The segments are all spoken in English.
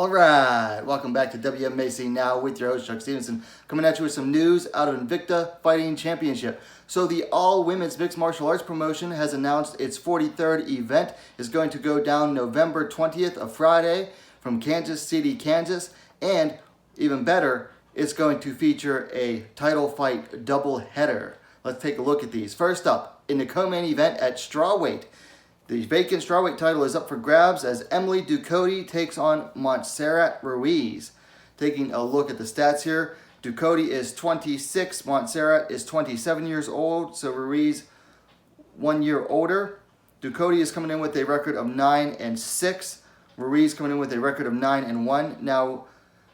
All right, welcome back to WMMA Now with your host, Chuck Stevenson, coming at you with some news out of Invicta Fighting Championship. So the all-women's mixed martial arts promotion has announced its 43rd event is going to go down November 20th, a Friday, from Kansas City, Kansas, and even better, it's going to feature a title fight doubleheader. Let's take a look at these. First up, in the co-main event at strawweight, the vacant strawweight title is up for grabs as Emily Ducote takes on Montrese Ruiz. Taking a look at the stats here, Ducote is 26, Montrese is 27 years old, so Ruiz 1 year older. Ducote is coming in with a record of 9-6. Ruiz coming in with a record of 9-1. Now,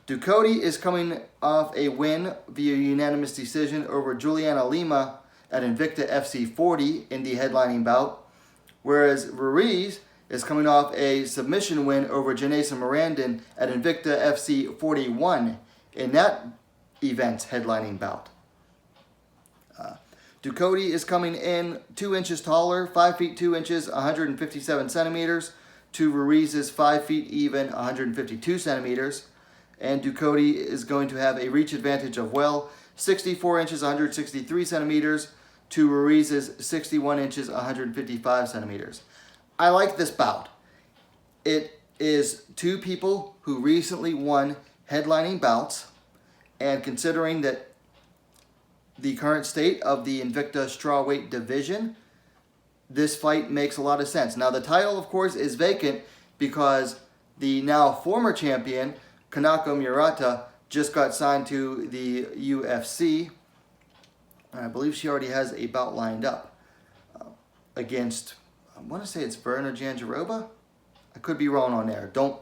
Ducote is coming off a win via unanimous decision over Juliana Lima at Invicta FC 40 in the headlining bout, whereas Ruiz is coming off a submission win over Janessa Mirandin at Invicta FC 41 in that event's headlining bout. Ducote is coming in 2 inches taller, 5 feet 2 inches, 157 centimeters, to Ruiz's 5 feet even, 152 centimeters. And Ducote is going to have a reach advantage of 64 inches, 163 centimeters, to Ruiz's 61 inches, 155 centimeters. I like this bout. It is two people who recently won headlining bouts, and considering that the current state of the Invicta strawweight division, this fight makes a lot of sense. Now, the title, of course, is vacant because the now former champion, Kanako Murata, just got signed to the UFC. I believe she already has a bout lined up against, I want to say it's Verna Jandiroba. I could be wrong on there. Don't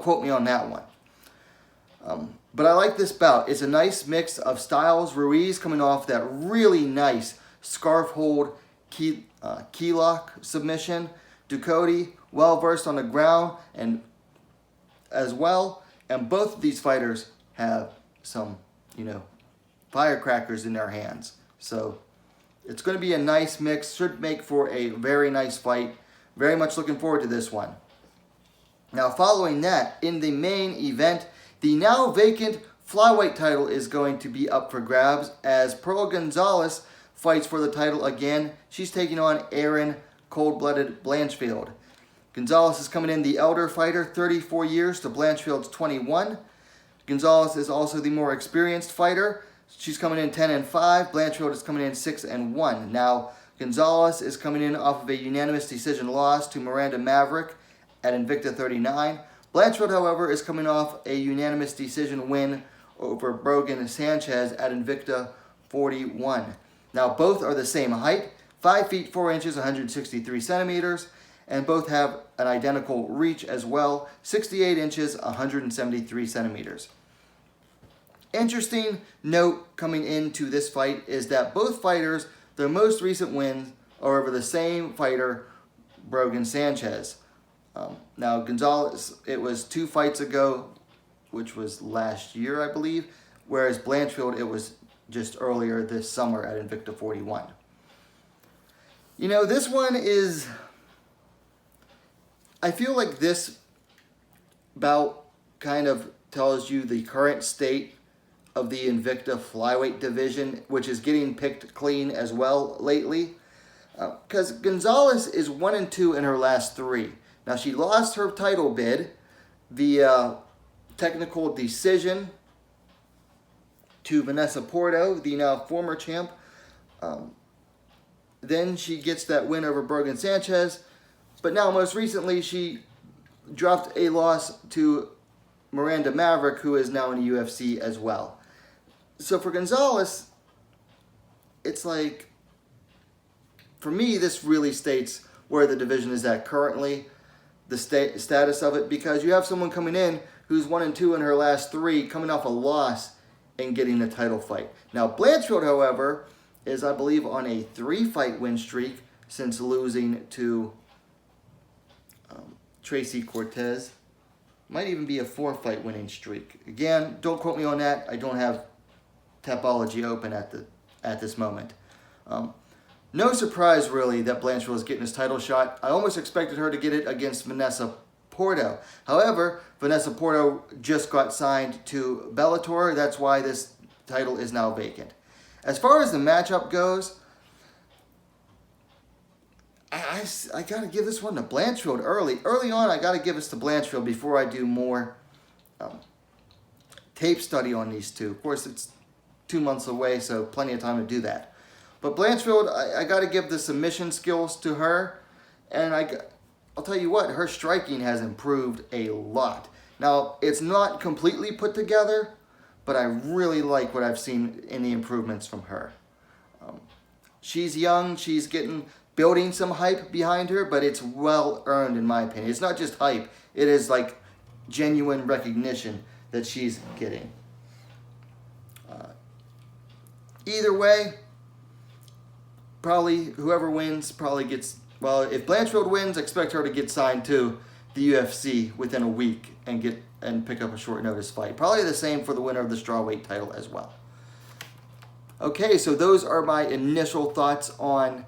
quote me on that one. But I like this bout. It's a nice mix of styles. Ruiz coming off that really nice scarf hold key lock submission. Ducote well versed on the ground and as well. And both of these fighters have some, firecrackers in their hands. So it's going to be a nice mix. Should make for a very nice fight. Very much looking forward to this one. Now, following that, in the main event, the now vacant flyweight title is going to be up for grabs as Pearl Gonzalez fights for the title again. She's taking on Erin cold-blooded Blanchard. Gonzalez is coming in the elder fighter, 34 years to Blanchard's 21. Gonzalez is also the more experienced fighter. She's coming in 10-5. Blanchard is coming in 6-1. Now, Gonzalez is coming in off of a unanimous decision loss to Miranda Maverick at Invicta 39. Blanchard, however, is coming off a unanimous decision win over Brogan Sanchez at Invicta 41. Now, both are the same height, 5 feet 4 inches, 163 centimeters, and both have an identical reach as well, 68 inches, 173 centimeters. Interesting note coming into this fight is that both fighters, their most recent wins are over the same fighter, Brogan Sanchez. Now, Gonzalez, it was 2 fights ago, which was last year, I believe, whereas Blanchard, it was just earlier this summer at Invicta 41. This one is, I feel like this bout kind of tells you the current state of the Invicta flyweight division, which is getting picked clean as well lately. Because Gonzalez is 1-2 in her last 3. Now, she lost her title bid via technical decision to Vanessa Porto, the now former champ. Then she gets that win over Brogan Sanchez. But now, most recently, she dropped a loss to Miranda Maverick, who is now in the UFC as well. So for Gonzalez, it's like, for me, this really states where the division is at currently, the status of it, because you have someone coming in who's 1-2 in her last 3, coming off a loss and getting a title fight. Now, Blanchard, however, is, I believe, on a 3-fight win streak since losing to Tracy Cortez. Might even be a 4-fight winning streak. Again, don't quote me on that. I don't have Tapology open at this moment. No surprise, really, that Blanchard was getting his title shot. I almost expected her to get it against Vanessa Porto. However, Vanessa Porto just got signed to Bellator. That's why this title is now vacant. As far as the matchup goes, I got to give this one to Blanchard early. Early on, I got to give this to Blanchard before I do more tape study on these two. Of course, it's 2 months away, so plenty of time to do that. But Blanchard, I got to give the submission skills to her. And I'll tell you what, her striking has improved a lot. Now, it's not completely put together, but I really like what I've seen in the improvements from her. She's young, she's building some hype behind her, but it's well earned in my opinion. It's not just hype, it is like genuine recognition that she's getting. Either way, probably whoever wins probably gets, well, if Blanchard wins, expect her to get signed to the UFC within a week and pick up a short notice fight. Probably the same for the winner of the strawweight title as well. Okay, so those are my initial thoughts on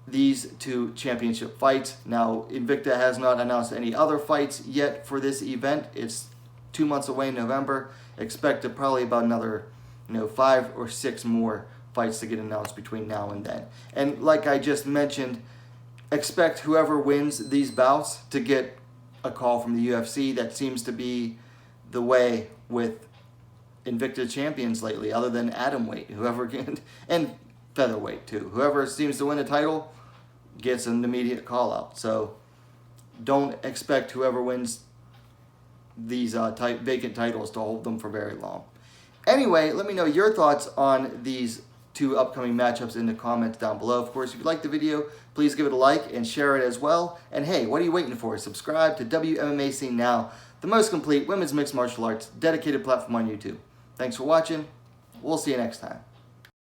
these two championship fights. Now, Invicta has not announced any other fights yet for this event. It's 2 months away in November. Expect probably about another 5 or 6 more fights to get announced between now and then. And like I just mentioned, expect whoever wins these bouts to get a call from the UFC. That seems to be the way with Invicta champions lately, other than atomweight, whoever can, and featherweight too. Whoever seems to win a title gets an immediate call out. So don't expect whoever wins these vacant titles to hold them for very long. Anyway, let me know your thoughts on these two upcoming matchups in the comments down below. Of course, if you liked the video, please give it a like and share it as well. And hey, what are you waiting for? Subscribe to WMMA Scene Now, the most complete women's mixed martial arts dedicated platform on YouTube. Thanks for watching. We'll see you next time.